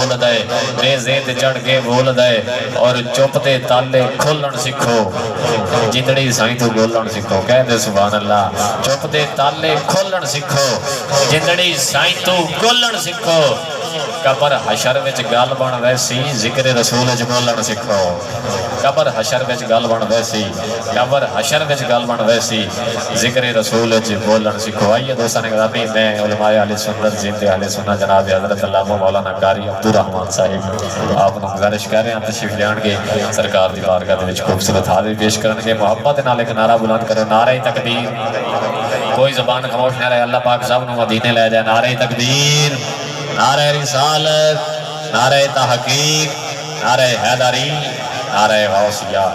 بول دے نیزے تے چڑھ کے بول دے اور چپ تے تالے کھولن سکھو جندڑی سائیں تو گولن سکھو کہہ دے سبحان اللہ چپ تے تالے کھولن سکھو جندڑی سائیں تو گولن سکھو قبر حشر وچ گل بن ویسی ذکر رسول وچ بولن سکھو قبر حشر وچ گل بن ویسی قبر حشر وچ گل بن ویسی ذکر رسول وچ بولن سکھو آئیے دوستان گرامی میں علماء اہل سنت زندے اہل سنت جناب حضرت علامہ مولانا قاری عبدالرحمن صاحب آپ کو گزارش کر رہے ہیں تشریف لے آن گے سرکار دی بارگاہ دے وچ خوبصورت حاضری پیش کرن گے محبت نال ایک نعرہ بلند کرو نعرہ تکبیر کوئی زبان خاموش نہ رہے اللہ پاک صاحب نو مدینے لے جائے نعرہ تکبیر نعرہ رسالت نعرہ تحقیق نعرہ حیدری نعرہ غوثیہ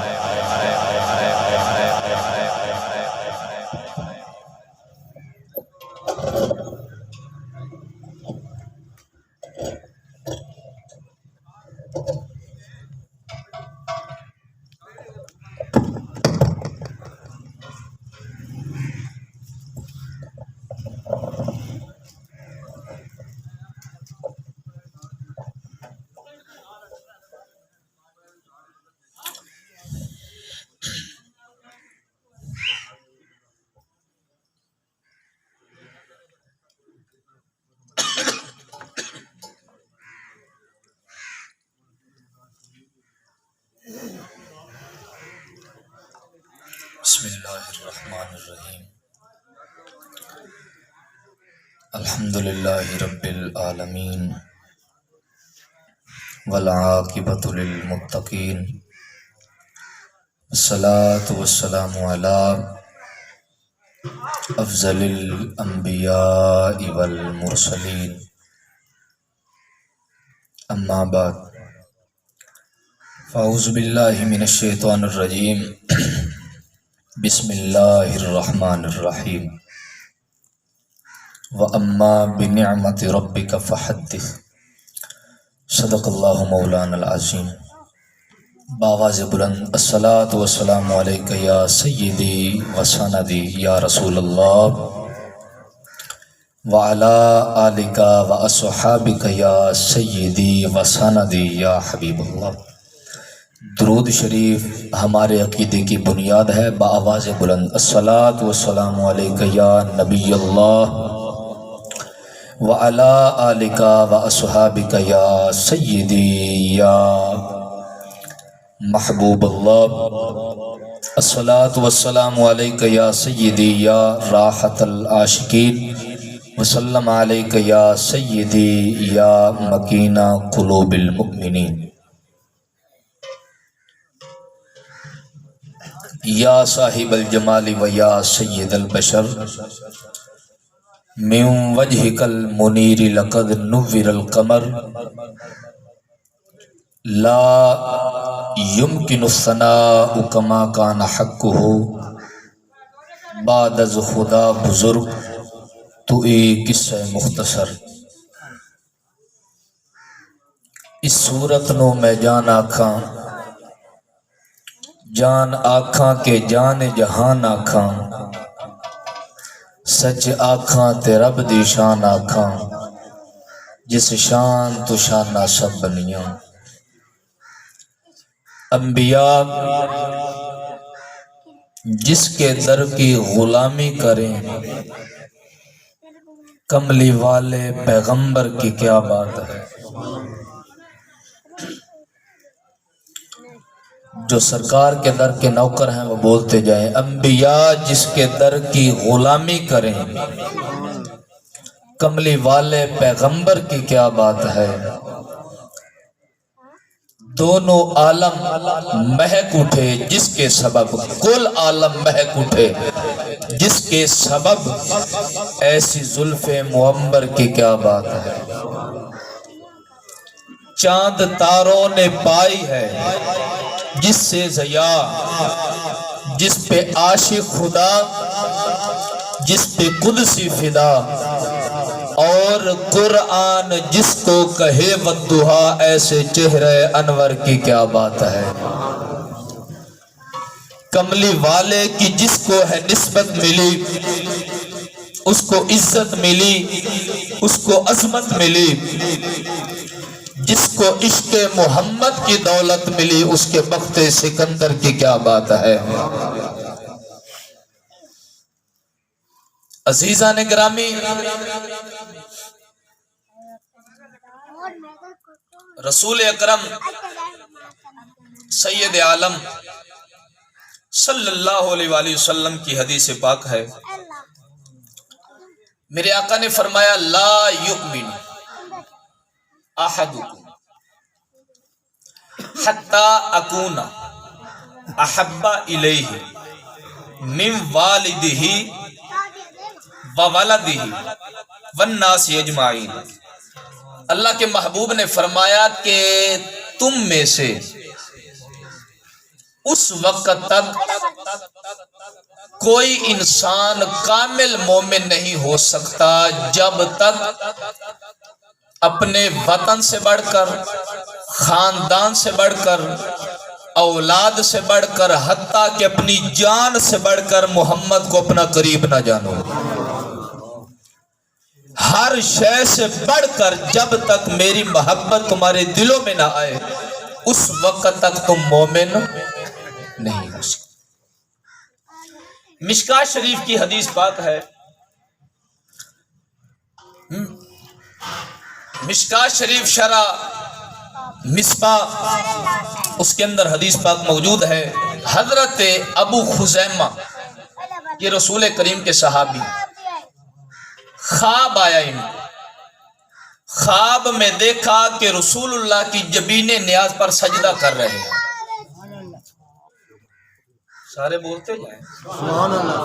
بسم اللہ الرحمن الرحیم الحمدللہ رب العالمین والعاقبۃ للمتقین والصلاة والسلام علی افضل الانبیاء والمرسلین اما بعد فاعوذ باللہ من الشیطان الرجیم بسم اللہ الرحمن الرحیم وَأَمَّا بِنِعْمَةِ رَبِّكَ فَحَدِّثْ صدق اللہ مولانا العظیم باواز بلند الصلاة والسلام علیکہ یا سیدی وسندی یا رسول اللہ وعلی آلک واصحابک یا سیدی وسندی یا حبیب اللہ درود شریف ہمارے عقیدے کی بنیاد ہے بآواز بلند الصلاۃ والسلام علیک یا نبی اللہ وعلی آلک واصحابک یا سیدی یا محبوب اللہ الصلاۃ والسلام علیک یا سیدی یا راحت العاشقین وسلم علیک یا سیدی یا مکین قلوب المؤمنین یا صاحب الجمال و یا سید البشر من وجهک المنیر لقد نور القمر لا يمكن الثناء كما كان حقه بعد از خدا بزرگ تو ایک قصہ مختصر اس صورت نو میں جان آکھاں جان آکھاں کے جان جہان آکھاں سچ آکھاں تے رب دی شان آکھاں جس شان تو شانہ سب بنیاں انبیاء جس کے در کی غلامی کریں کملی والے پیغمبر کی کیا بات ہے جو سرکار کے در کے نوکر ہیں وہ بولتے جائیں انبیاء جس کے در کی غلامی کریں کملی والے پیغمبر کی کیا بات ہے دونوں عالم مہک اٹھے جس کے سبب کل عالم مہک اٹھے جس کے سبب ایسی زلف معمر کی کیا بات ہے چاند تاروں نے پائی ہے جس سے ضیا جس پہ عاشق خدا جس پہ قدسی فدا اور قرآن جس کو کہے والضحیٰ ایسے چہرے انور کی کیا بات ہے کملی والے کی جس کو ہے نسبت ملی اس کو عزت ملی اس کو عظمت ملی جس کو عشق محمد کی دولت ملی اس کے بخت سکندر کی کیا بات ہے۔ عزیزان گرامی، رسول اکرم سید عالم صلی اللہ علیہ وآلہ وسلم کی حدیث پاک ہے، میرے آقا نے فرمایا لا یؤمن احدکم حتی اکون احب الیہ من والدہ وولدہ والناس اجمعین۔ اللہ کے محبوب نے فرمایا کہ تم میں سے اس وقت تک کوئی انسان کامل مومن نہیں ہو سکتا جب تک اپنے وطن سے بڑھ کر، خاندان سے بڑھ کر، اولاد سے بڑھ کر، حتیٰ کہ اپنی جان سے بڑھ کر محمد کو اپنا قریب نہ جانو۔ ہر شے سے بڑھ کر جب تک میری محبت تمہارے دلوں میں نہ آئے اس وقت تک تم مومن نہیں ہو سکتے۔ مشکاۃ شریف کی حدیث پاک ہے، مشکاۃ شریف شرح مصباح، اس کے اندر حدیث پاک موجود ہے۔ حضرت ابو خزیمہ یہ رسول کریم کے صحابی، خواب آیا ان کو، خواب میں دیکھا کہ رسول اللہ کی جبین نیاز پر سجدہ کر رہے ہیں۔ سارے بولتے جائیں سبحان اللہ۔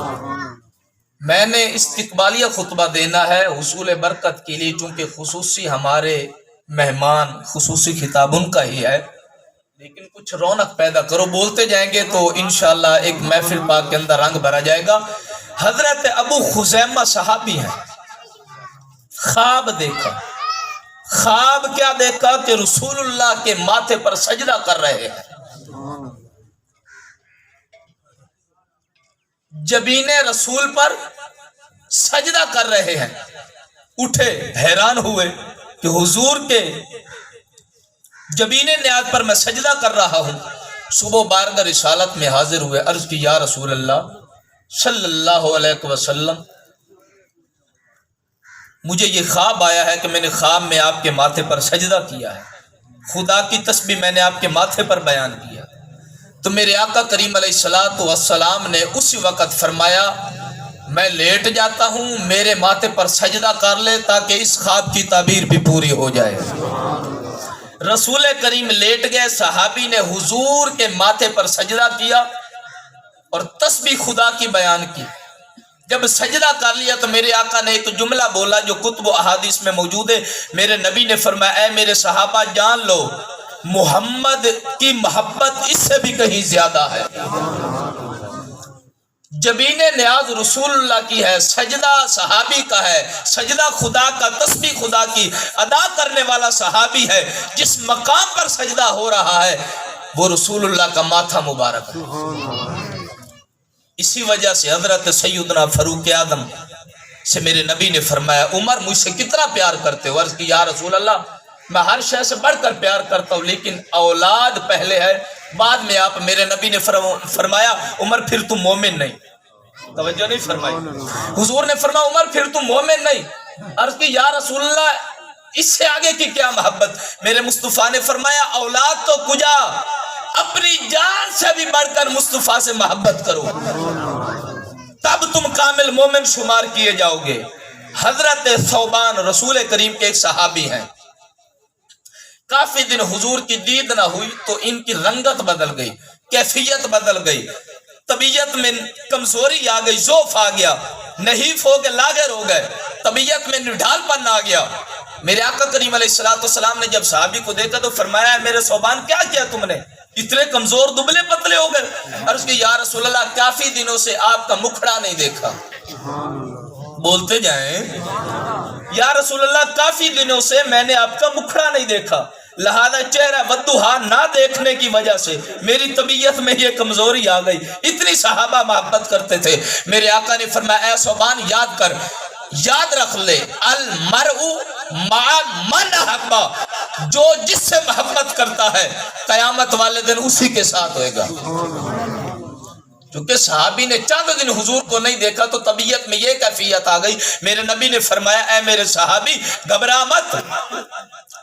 میں نے استقبالیہ خطبہ دینا ہے حصول برکت کے لیے، چونکہ خصوصی ہمارے مہمان، خصوصی خطاب ان کا ہی ہے، لیکن کچھ رونق پیدا کرو، بولتے جائیں گے تو انشاءاللہ ایک محفل پاک کے اندر رنگ بھرا جائے گا۔ حضرت ابو خزیمہ صحابی ہیں، خواب دیکھا، خواب کیا دیکھا کہ رسول اللہ کے ماتھے پر سجدہ کر رہے ہیں، جبین رسول پر سجدہ کر رہے ہیں۔ اٹھے، حیران ہوئے کہ حضور کے جبین نیاز پر میں سجدہ کر رہا ہوں۔ صبح بارگاہ رسالت میں حاضر ہوئے، عرض کی یا رسول اللہ صلی اللہ علیہ وسلم، مجھے یہ خواب آیا ہے کہ میں نے خواب میں آپ کے ماتھے پر سجدہ کیا ہے، خدا کی تسبیح میں نے آپ کے ماتھے پر بیان کیا۔ تو میرے آقا کریم علیہ السلام نے اسی وقت فرمایا میں لیٹ جاتا ہوں، میرے ماتھے پر سجدہ کر لے تاکہ اس خواب کی تعبیر بھی پوری ہو جائے۔ رسول کریم لیٹ گئے، صحابی نے حضور کے ماتھے پر سجدہ کیا اور تسبیح خدا کی بیان کی۔ جب سجدہ کر لیا تو میرے آقا نے ایک جملہ بولا جو کتب و احادیث میں موجود ہے۔ میرے نبی نے فرمایا اے میرے صحابہ جان لو محمد کی محبت اس سے بھی کہیں زیادہ ہے۔ جبین نیاز رسول اللہ کی ہے، سجدہ صحابی کا ہے، سجدہ خدا کا، تسبیح خدا کی ادا کرنے والا صحابی ہے۔ جس مقام پر سجدہ ہو رہا ہے وہ رسول اللہ کا ماتھا مبارک ہے۔ اسی وجہ سے حضرت سیدنا فاروق اعظم سے میرے نبی نے فرمایا عمر مجھ سے کتنا پیار کرتے ہو؟ عرض کی یا رسول اللہ میں ہر شے سے بڑھ کر پیار کرتا ہوں، لیکن اولاد پہلے ہے۔ بعد میں آپ میرے نبی نے فرمایا عمر پھر تم مومن نہیں، توجہ نہیں فرمائی، حضور نے فرمایا عمر پھر تم مومن نہیں۔ عرض کی یا رسول اللہ اس سے آگے کی کیا محبت؟ میرے مصطفیٰ نے فرمایا اولاد تو کجا، اپنی جان سے بھی بڑھ کر مصطفیٰ سے محبت کرو، تب تم کامل مومن شمار کیے جاؤ گے۔ حضرت ثوبان رسول کریم کے ایک صحابی ہیں، کافی دن حضور کی دید نہ ہوئی تو ان کی رنگت بدل گئی، کیفیت بدل گئی، طبیعت میں کمزوری آ گئی، ضعف آ گیا، نحیف ہو کے لاغر ہو گئے، طبیعت میں نڈھال پن آ گیا۔ میرے آقا کریم علیہ السلام نے جب صحابی کو دیکھا تو فرمایا میرے ثوبان کیا کیا تم نے، اتنے کمزور دبلے پتلے ہو گئے؟ عرض کی یا رسول اللہ کافی دنوں سے آپ کا مکھڑا نہیں دیکھا، بولتے جائیں یا رسول اللہ کافی دنوں سے میں نے آپ کا مکھڑا نہیں دیکھا، لہذا چہرہ ودوہا نہ دیکھنے کی وجہ سے میری طبیعت میں یہ کمزوری آ گئی۔ اتنی صحابہ محبت کرتے تھے۔ میرے آقا نے فرمایا اے ثوبان یاد کر، یاد رکھ لے المرء مع من احب، جو جس سے محبت کرتا ہے قیامت والے دن اسی کے ساتھ ہوئے گا. چونکہ صحابی نے چند دن حضور کو نہیں دیکھا تو طبیعت میں یہ کیفیت آ گئی. میرے نبی نے فرمایا اے میرے صحابی گھبرا مت.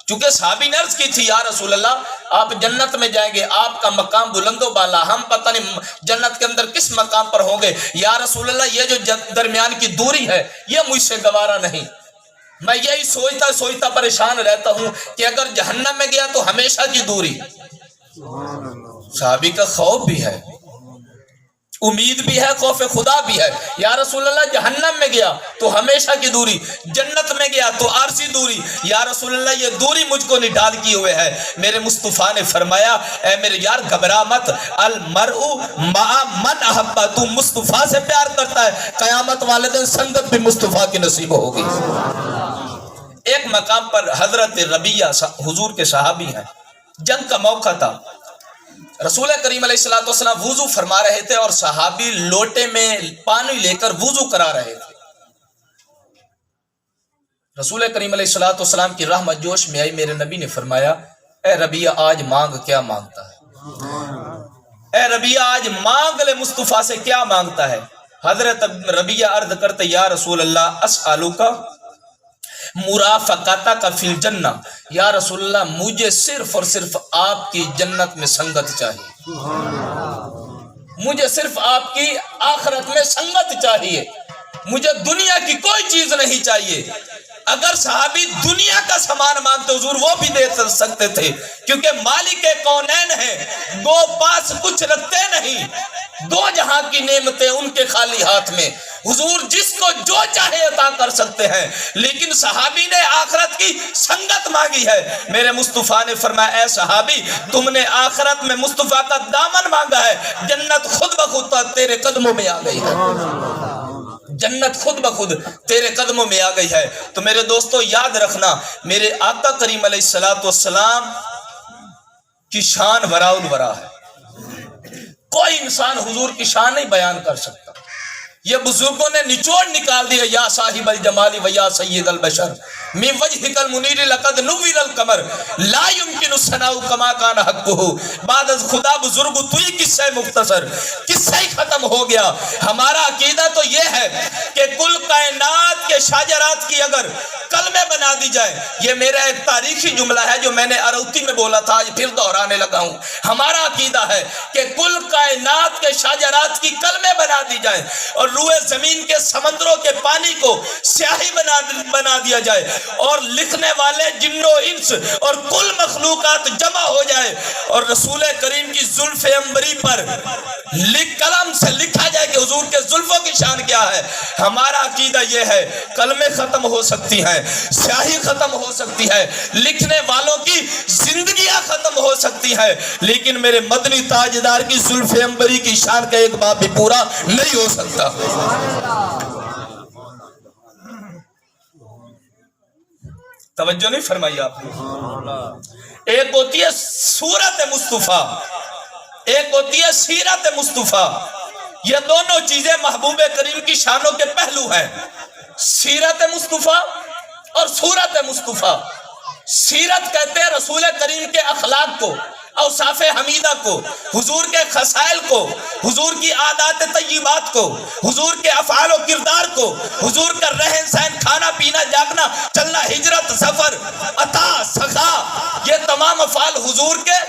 چونکہ صحابی نے عرض کی تھی یا رسول اللہ آپ جنت میں جائیں گے, آپ کا مقام بلند و بالا, ہم پتہ نہیں جنت کے اندر کس مقام پر ہوں گے. یا رسول اللہ یہ جو درمیان کی دوری ہے یہ مجھ سے گوارا نہیں. میں یہی سوچتا پریشان رہتا ہوں کہ اگر جہنم میں گیا تو ہمیشہ کی دوری. صحابی کا خوف بھی ہے, امید بھی ہے, خوف خدا بھی ہے. یا رسول اللہ جہنم میں گیا تو ہمیشہ کی دوری, جنت میں گیا تو عارضی دوری. یا رسول اللہ یہ دوری مجھ کو نڈال کیے ہوئے ہے. میرے مصطفیٰ نے فرمایا اے میرے یار گھبرا مت, المرء مع من احب. تو مصطفیٰ سے پیار کرتا ہے, قیامت والے دن سنگت بھی مصطفیٰ کی نصیب ہوگی. ایک مقام پر حضرت ربیہ حضور کے صحابی ہیں, جنگ کا موقع تھا. رسول کریم علیہ الصلوۃ والسلام وضو فرما رہے تھے اور صحابی لوٹے میں پانی لے کر وضو کرا رہے تھے. رسول کریم علیہ الصلوۃ والسلام کی رحمت جوش میں آئی. میرے نبی نے فرمایا اے ربیہ آج مانگ کیا مانگتا ہے, اے ربیہ آج مانگ لے مصطفیٰ سے کیا مانگتا ہے. حضرت ربیہ عرض کرتے یا رسول اللہ اسألوک مرافقتک فی الجنہ. یا رسول اللہ مجھے صرف اور صرف آپ کی جنت میں سنگت چاہیے, مجھے صرف آپ کی آخرت میں سنگت چاہیے, مجھے دنیا کی کوئی چیز نہیں چاہیے. اگر صحابی دنیا کا سامان مانگتے حضور وہ بھی دے سکتے تھے, کیونکہ مالک کونین ہیں, وہ پاس کچھ رکھتے نہیں, دو جہاں کی نعمتیں ان کے خالی ہاتھ میں. حضور جس کو جو چاہے عطا کر سکتے ہیں, لیکن صحابی نے آخرت کی سنگت مانگی ہے. میرے مصطفیٰ نے فرمایا اے صحابی تم نے آخرت میں مصطفیٰ کا دامن مانگا ہے, جنت خود بخود تیرے قدموں میں آ گئی ہے, جنت خود بخود تیرے قدموں میں آ گئی ہے. تو میرے دوستو یاد رکھنا میرے آقا کریم علیہ الصلوۃ والسلام کی شان وراء الورا ہے. کوئی انسان حضور کی شان نہیں بیان کر سکتا. یہ بزرگوں نے نچوڑ نکال دیا یا صاحب الجمال و یا سید البشر من وجهک المنیر لقد نور القمر لا يمکن الثناء کما کان حقہ. بعد از خدا بزرگ تو ہی قصہ مختصر, قصہ ہی ختم ہو گیا. ہمارا عقیدہ تو یہ ہے کہ کل کائنات کے شاجرات کی اگر کلمے بنا دی جائے, یہ میرا ایک تاریخی جملہ ہے جو میں نے اروتی میں بولا تھا, آج پھر دہرانے لگا ہوں. ہمارا عقیدہ ہے کہ کل کائنات کے شاجرات کی کلمے بنا دی جائیں اور روئے زمین کے سمندروں کے پانی کو سیاہی بنا دیا جائے اور لکھنے والے جن و انس اور کل مخلوقات جمع ہو جائے اور رسول کریم کی زلف عنبری پر قلم سے لکھا جائے کہ حضور کے زلفوں کی شان کیا ہے. ہمارا عقیدہ یہ ہے کلمیں ختم ہو سکتی ہیں, سیاہی ختم ہو سکتی ہے, لکھنے والوں کی زندگیاں ختم ہو سکتی ہیں, لیکن میرے مدنی تاجدار کی زلف عنبری کی شان کا ایک باب بھی پورا نہیں ہو سکتا. توجہ نہیں فرمائی آپ نے. ایک ہوتی ہے صورت مصطفیٰ, ایک ہوتی ہے سیرت مصطفیٰ. یہ دونوں چیزیں محبوب کریم کی شانوں کے پہلو ہیں, سیرت مصطفیٰ اور صورت مصطفیٰ. سیرت کہتے ہیں رسول کریم کے اخلاق کو, اوصاف حمیدہ کو, حضور کے خصائل کو, حضور کی عادات طیبات کو, حضور کے افعال و کردار کو, حضور کا رہن سہن, کھانا پینا, جاگنا, چلنا, ہجرت, سفر, عطا, سخا, یہ تمام افعال حضور کے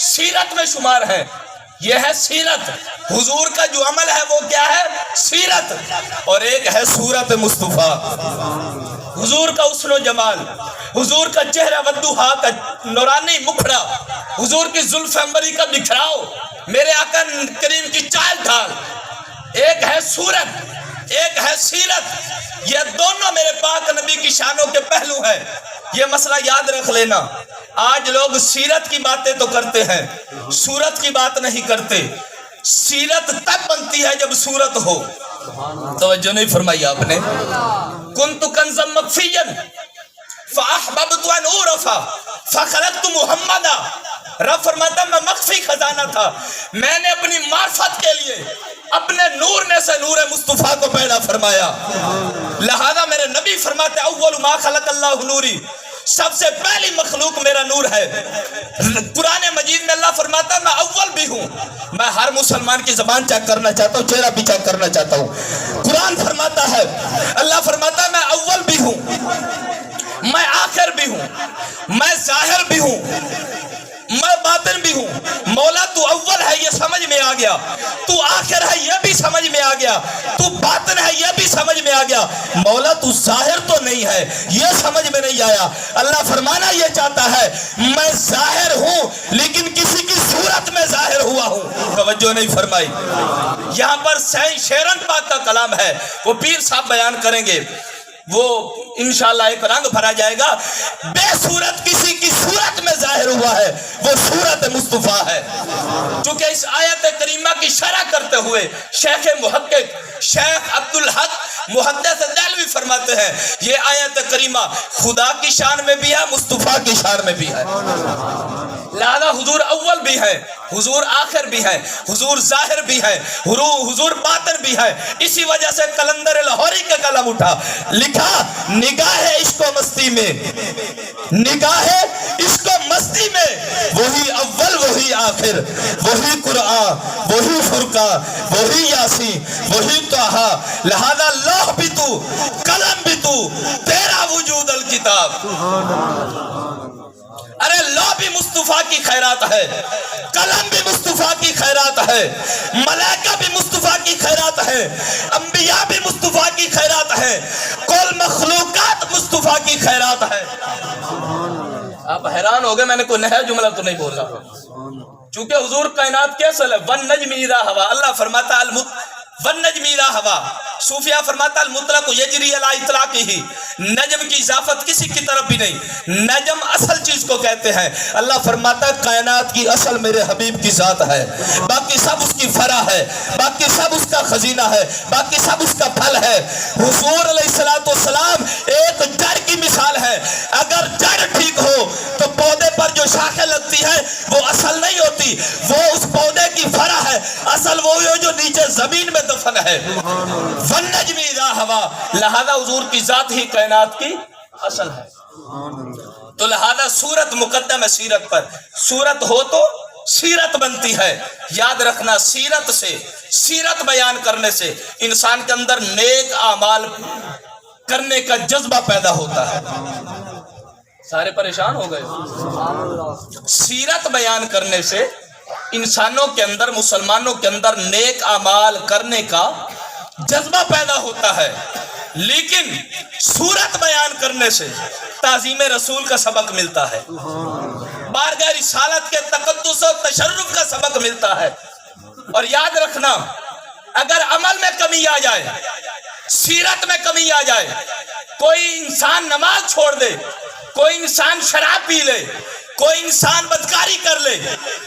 سیرت میں شمار ہیں. یہ ہے سیرت. حضور کا جو عمل ہے وہ کیا ہے؟ سیرت. اور ایک ہے صورت مصطفیٰ, حضور کا حسن و جمال, حضور کا چہرہ والضحا کا نورانی مکھڑا, حضور کی زلف عنبری کا بکھراؤ, میرے آقا کریم کی چال ڈھال. ایک ہے صورت, ایک ہے سیرت. یہ دونوں میرے پاک نبی کی شانوں کے پہلو ہیں. یہ مسئلہ یاد رکھ لینا. آج لوگ سیرت کی باتیں تو کرتے ہیں, صورت کی بات نہیں کرتے. سیرت تب بنتی ہے جب صورت ہو. توجہ نہیں فرمائی آپ نے. کنت کنزا مخفیا فاحببت ان اعرف فخلقت محمدا. رب فرماتا میں مخفی خزانہ تھا, میں نے اپنی معرفت کے لیے اپنے نور میں سے نور مصطفیٰ کو پیدا فرمایا. لہذا میرے نبی فرماتے اول ما خلق اللہ نوری, سب سے پہلی مخلوق میرا نور ہے. قرآن مجید میں اللہ فرماتا ہے میں اول بھی ہوں. میں ہر مسلمان کی زبان چیک کرنا چاہتا ہوں, چہرہ بھی چیک کرنا چاہتا ہوں. قرآن فرماتا ہے, اللہ فرماتا ہے میں اول بھی ہوں, میں آخر بھی ہوں, میں ظاہر بھی ہوں, میں باطن بھی ہوں. مولا تو اول ہے یہ سمجھ میں آ گیا, تو آخر ہے یہ بھی سمجھ میں آ گیا, تو باطن ہے یہ بھی سمجھ میں آ گیا. مولا تو ظاہر تو نہیں ہے یہ سمجھ میں نہیں آیا. اللہ فرمانا یہ چاہتا ہے میں ظاہر ہوں لیکن کسی کی صورت میں ظاہر ہوا ہوں. توجہ نہیں فرمائی. یہاں پر شیرن پاک کا کلام ہے, وہ پیر صاحب بیان کریں گے, وہ انشاءاللہ ایک رنگ بھرا جائے گا. بے صورت کسی کی صورت میں ظاہر ہوا ہے, وہ صورت مصطفیٰ ہے. چونکہ اس آیت کریمہ کی شرح کرتے ہوئے شیخ محقق شیخ عبدالحق محدث دہلوی فرماتے ہیں یہ آیت کریمہ خدا کی شان میں بھی ہے, مصطفیٰ کی شان میں بھی ہے. لہذا حضور اول بھی ہے, حضور آخر بھی ہے, حضور ظاہر بھی ہے, حضور باطن بھی ہے. اسی وجہ سے قلندر لاہوری کا کلام اٹھا, لکھا نگاہ عشق و مستی میں, نگاہ عشق و مستی میں وہی اول وہی آخر, وہی قرآن وہی فرقان وہی یاسین وہی طٰہٰ. لہذا لوح بھی تو قلم بھی تو, تیرا وجود الکتاب. ارے لوح بھی مصطفیٰ کی خیرات ہے, قلم بھی مصطفیٰ کی خیرات ہے, ملائکہ بھی مصطفیٰ کی خیرات ہے, انبیاء بھی مصطفیٰ کی خیرات ہے, کل مخلوقات مصطفیٰ کی خیرات ہے. آپ حیران ہو گئے, میں نے کوئی نیا جملہ تو نہیں بولا, چونکہ حضور کائنات کے اصل ہے. والنجم اذا ہوا, اللہ فرماتا والنجم اذا ہوا. صوفیہ فرماتا المطلق یجری علی اطلاقہ, نجم کی اضافت کسی کی طرف بھی نہیں, نجم اصل چیز کو کہتے ہیں. اللہ فرماتا ہے کائنات کی اصل میرے حبیب کی ذات ہے, باقی سب اس کی فرع ہے, باقی سب اس کا خزینہ ہے, باقی سب اس کا پھل ہے. حضور علیہ السلام ایک جڑ کی مثال ہے. اگر جڑ ٹھیک ہو تو پودے پر جو شاخیں لگتی ہیں وہ اصل نہیں ہوتی, وہ اس پودے کی فرع ہے. اصل وہ جو نیچے زمین میں دفن ہے. والنجم اذا ہوا, لہذا حضور کی ذات ہی کائنات کی اصل ہے. تو لہذا صورت مقدم ہے سیرت پر. صورت ہو تو سیرت بنتی ہے. یاد رکھنا سیرت سے, سیرت بیان کرنے سے انسان کے اندر نیک اعمال کرنے کا جذبہ پیدا ہوتا ہے. سارے پریشان ہو گئے. سیرت بیان کرنے سے انسانوں کے اندر, مسلمانوں کے اندر نیک اعمال کرنے کا جذبہ پیدا ہوتا ہے. لیکن صورت بیان کرنے سے تعظیم رسول کا سبق ملتا ہے, بارگاہ رسالت کے تقدس و تشرف کا سبق ملتا ہے. اور یاد رکھنا اگر عمل میں کمی آ جائے, سیرت میں کمی آ جائے, کوئی انسان نماز چھوڑ دے, کوئی انسان شراب پی لے, کوئی انسان بدکاری کر لے,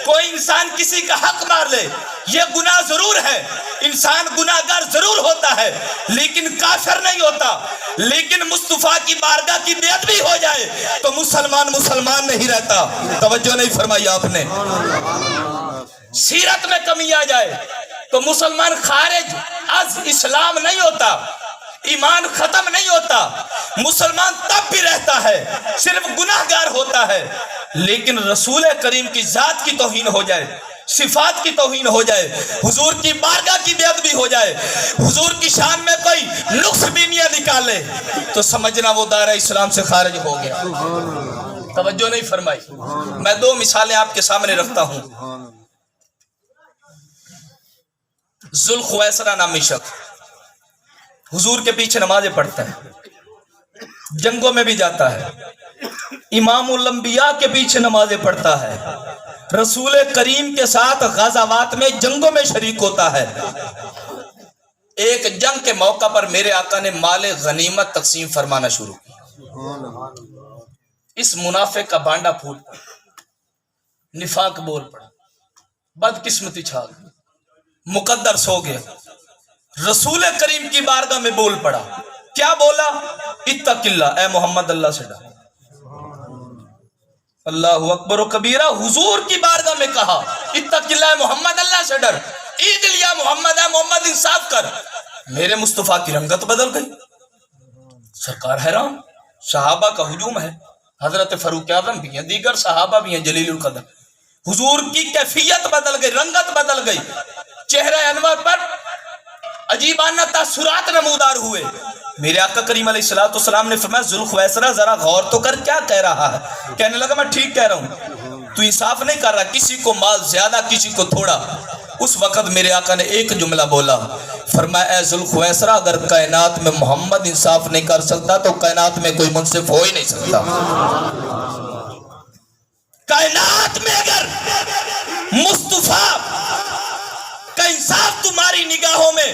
کوئی انسان کسی کا حق مار لے, یہ گناہ ضرور ہے. انسان گناہگار ضرور ہوتا ہے لیکن کافر نہیں ہوتا. لیکن مصطفیٰ کی بارگاہ کی بے ادبی ہو جائے تو مسلمان نہیں رہتا. توجہ نہیں فرمائی آپ نے. سیرت میں کمی آ جائے تو مسلمان خارج از اسلام نہیں ہوتا, ایمان ختم نہیں ہوتا. مسلمان تب بھی رہتا ہے, صرف گناہگار ہوتا ہے. لیکن رسول کریم کی ذات کی توہین ہو جائے, صفات کی توہین ہو جائے, حضور کی بارگاہ کی بے ادبی ہو جائے, حضور کی شان میں کوئی نقص بینیاں نکالے تو سمجھنا وہ دائرہ اسلام سے خارج ہو گیا. توجہ نہیں فرمائی. میں دو مثالیں آپ کے سامنے رکھتا ہوں. ذوالخویسرہ نامی شخص حضور کے پیچھے نمازیں پڑھتا ہے, جنگوں میں بھی جاتا ہے, امام الانبیاء کے پیچھے نمازیں پڑھتا ہے, رسول کریم کے ساتھ غزوات میں جنگوں میں شریک ہوتا ہے. ایک جنگ کے موقع پر میرے آقا نے مال غنیمت تقسیم فرمانا شروع کیا. اس منافق کا بانڈا پھوٹ پڑا, نفاق بول پڑا, بدقسمتی چھا گئی, مقدر سو گیا. رسول کریم کی بارگاہ میں بول پڑا. کیا بولا؟ اتق اللہ, اے محمد اللہ سے ڈر. اللہ اکبر و کبیرہ. حضور کی بارگاہ میں کہا اتق اللہ, محمد اللہ سے ڈر. عید لیا محمد, اے محمد انصاف کر. میرے مصطفیٰ کی رنگت بدل گئی. سرکار حیران, صحابہ کا ہجوم ہے, حضرت فاروق اعظم بھی ہیں, دیگر صحابہ بھی ہیں جلیل القدر. حضور کی کیفیت بدل گئی, رنگت بدل گئی, چہرہ انور پر عجیبانہ تاثرات نمودار ہوئے. میرے آقا کریم علیہ الصلوۃ والسلام نے فرمایا ذوالخویسرہ ذرا غور تو کر کیا کہہ رہا ہے. کہنے لگا میں ٹھیک کہہ رہا ہوں, تو انصاف نہیں کر رہا, کسی کو مال زیادہ کسی کو تھوڑا. اس وقت میرے آقا نے ایک جملہ بولا, فرمایا اے ذوالخویسرہ اگر کائنات میں محمد انصاف نہیں کر سکتا تو کائنات میں کوئی منصف ہو ہی نہیں سکتا. کائنات میں اگر مصطفیٰ کا انصاف تمہاری نگاہوں میں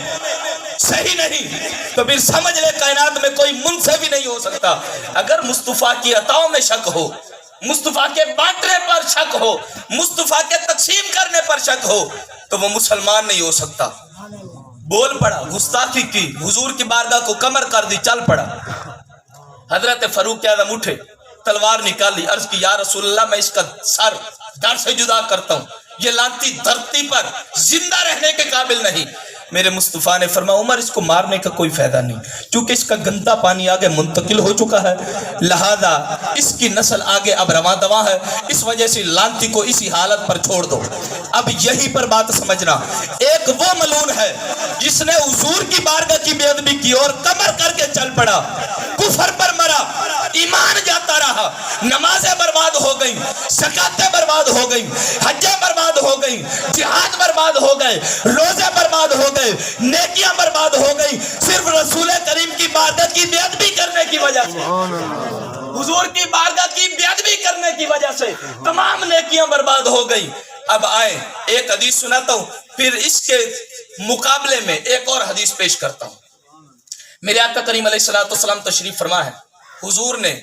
صحیح نہیں تو پھر سمجھ لے کائنات میں کوئی منصف ہی نہیں ہو سکتا. اگر مصطفیٰ کی عطاؤں میں شک ہو, مصطفیٰ کے بانٹنے پر شک ہو, مصطفیٰ کے تقسیم کرنے پر شک ہو تو وہ مسلمان نہیں ہو سکتا. بول پڑا, گستاخی کی, حضور کی بارگاہ کو کمر کر دی, چل پڑا. حضرت فاروق اعظم اٹھے, تلوار نکالی, عرض کی یا رسول اللہ میں اس کا سر در سے جدا کرتا ہوں, یہ لانتی دھرتی پر زندہ رہنے کے قابل نہیں. میرے مصطفیٰ نے فرمایا عمر اس کو مارنے کا کوئی فائدہ نہیں, چونکہ اس کا گندا پانی آگے منتقل ہو چکا ہے, لہذا اس کی نسل آگے اب رواں دواں ہے, اس وجہ سے لانتی کو اسی حالت پر چھوڑ دو. اب یہی پر بات سمجھنا, ایک وہ ملعون ہے جس نے حضور کی بارگاہ کی بے ادبی کی اور کمر کر کے چل پڑا, کفر پر مرا, ایمان جاتا رہا, نمازیں برباد ہو گئیں, زکاتیں برباد ہو گئیں, حجیں برباد ہو گئیں, جہاد برباد ہو گئے, روزے برباد ہو گئے, نیکیاں برباد ہو گئی, صرف رسول کریم کی بارگاہ کی بے ادبی کرنے کی وجہ سے, حضور کی بارگاہ کی بے ادبی کرنے کی وجہ سے تمام نیکیاں برباد ہو گئی. اب آئے ایک حدیث سناتا ہوں, پھر اس کے مقابلے میں ایک اور حدیث پیش کرتا ہوں. میرے آقا کریم علیہ الصلوۃ والسلام تشریف فرما ہے, حضور نے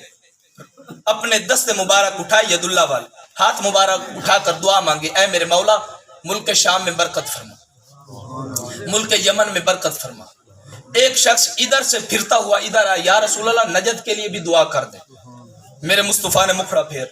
اپنے دست مبارک اٹھائی, ید اللہ والے ہاتھ مبارک اٹھا کر دعا مانگی, اے میرے مولا ملک شام میں برکت فرما, ملک یمن میں برکت فرما. ایک شخص ادھر سے پھرتا ہوا ادھر آیا, یا رسول اللہ نجد کے لیے بھی دعا کر دے. میرے مصطفیٰ نے مکھڑا پھیر,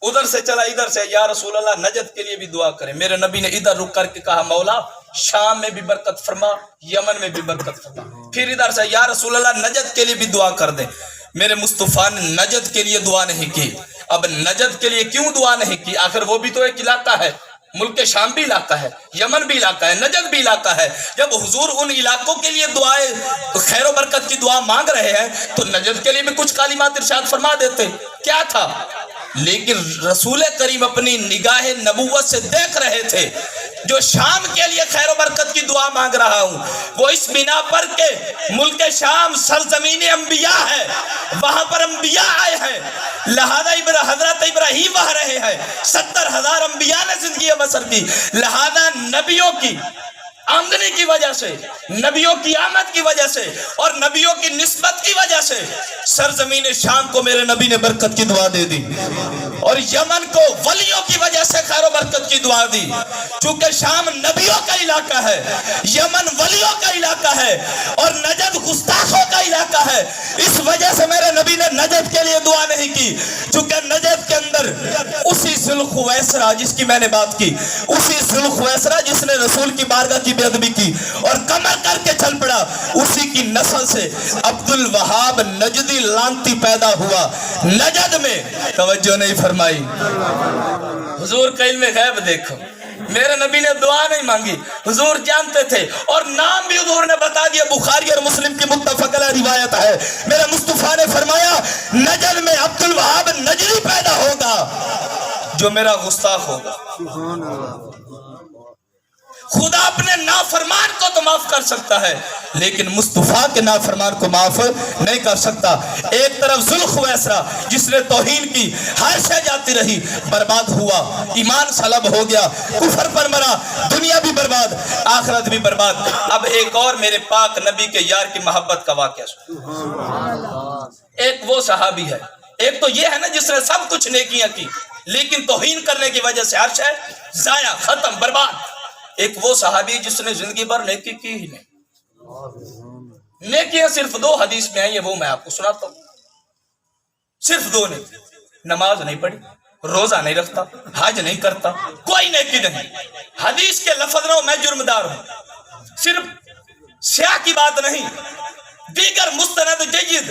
ادھر سے چلا ادھر سے, یا رسول اللہ نجد کے لیے بھی دعا کرے. میرے نبی نے ادھر رک کر کے کہا مولا شام میں بھی برکت فرما, یمن میں بھی برکت فرما. پھر ادھر سے یا رسول اللہ نجد کے لیے بھی دعا کر دے. میرے مصطفیٰ نے نجد کے لیے دعا نہیں کی. اب نجد کے لیے کیوں دعا نہیں کی, آخر وہ بھی تو ایک علاقہ ہے, ملک شام بھی علاقہ ہے, یمن بھی علاقہ ہے, نجد بھی علاقہ ہے. جب حضور ان علاقوں کے لیے دعائیں خیر و برکت کی دعا مانگ رہے ہیں تو نجد کے لیے بھی کچھ کلمات ارشاد فرما دیتے, کیا تھا. لیکن رسول کریم اپنی نگاہ نبوت سے دیکھ رہے تھے جو شام کے لیے خیر و برکت کی دعا مانگ رہا ہوں وہ اس بنا پر کہ ملک شام سرزمین انبیاء ہے, وہاں پر انبیاء آئے ہیں, لہذا حضرت ابراہیم وہاں رہے ہیں, 70,000 انبیاء نے زندگی بسر کی, لہذا نبیوں کی آمدنی کی وجہ سے, نبیوں کی آمد کی وجہ سے اور نبیوں کی نسبت کی وجہ سے سرزمین شام کو میرے نبی نے برکت کی دعا دے دی, اور یمن کو ولیوں کی وجہ سے خیر و برکت کی دعا دی. چونکہ شام نبیوں کا علاقہ ہے, یمن ولیوں کا علاقہ ہے اور نجد گستاخوں کا علاقہ ہے, اس وجہ سے میرے نبی نے نجد کے لیے دعا نہیں کی. چونکہ نجد کے اندر اسی ذوالخویسرہ جس کی میں نے بات کی, اسی ذوالخویسرہ جس نے رسول کی بارگاہ کی بے ادبی کی اور کمر کر کے چل پڑا, اسی کی نسل سے عبد الوہاب نجدی لانتی پیدا ہوا. نجد میں توجہ نہیں فرمائی. حضور کا علم غیب دیکھو, میرے نبی نے دعا نہیں مانگی, حضور جانتے تھے اور نام بھی حضور نے بتا دیا. بخاری اور مسلم کی متفق علیہ روایت ہے, میرے مصطفیٰ نے فرمایا نجد میں عبد الوہاب نجدی پیدا ہوگا جو میرا گستاخ ہوگا. خدا اپنے نافرمان کو تو معاف کر سکتا ہے لیکن مصطفیٰ کے نافرمان کو معاف نہیں کر سکتا. ایک طرف ذوالخویسرہ جس نے توہین کی, ہر شے جاتی رہی, برباد ہوا, ایمان سلب ہو گیا, کفر پر مرا, دنیا بھی برباد, آخرت بھی برباد. اب ایک اور میرے پاک نبی کے یار کی محبت کا واقعہ سن. ایک وہ صحابی ہے, ایک تو یہ ہے نا جس نے سب کچھ نیکیاں کی لیکن توہین کرنے کی وجہ سے ہر شے ضائع, ختم, برباد. ایک وہ صحابی جس نے زندگی بھر نیکی کی ہی نہیں. نیکیاں صرف 2 حدیث میں آئی ہیں, وہ میں آپ کو سناتا ہوں. صرف 2 نیکی, نماز نہیں پڑھی, روزہ نہیں رکھتا, حج نہیں کرتا, کوئی نیکی نہیں. حدیث کے لفظ نو میں جرمدار ہوں. صرف سیاہ کی بات نہیں, دیگر مستند جید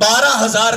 12,000